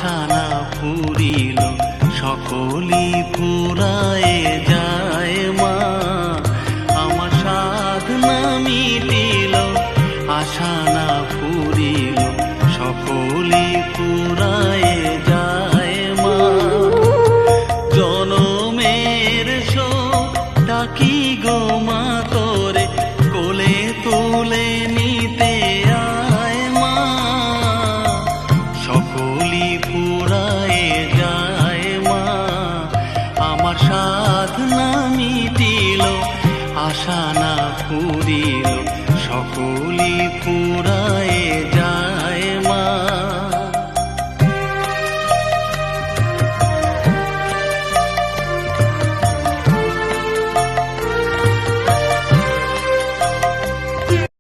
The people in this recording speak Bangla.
আশা না ফুরিল সকলি ফুরায়ে যায় মা, আমার সাধনা মিটিল আশা না ফুরিল সকলি ফুরায়ে যায় মা। জনমের শোক ডাকি গো মা তোরে কোলে তুলে নিতে আয় মা, সকলি ফুরায়ে যায় মা, আমার সাধনা মিটিল আশা না ফুরিল সকলি ফুরায়ে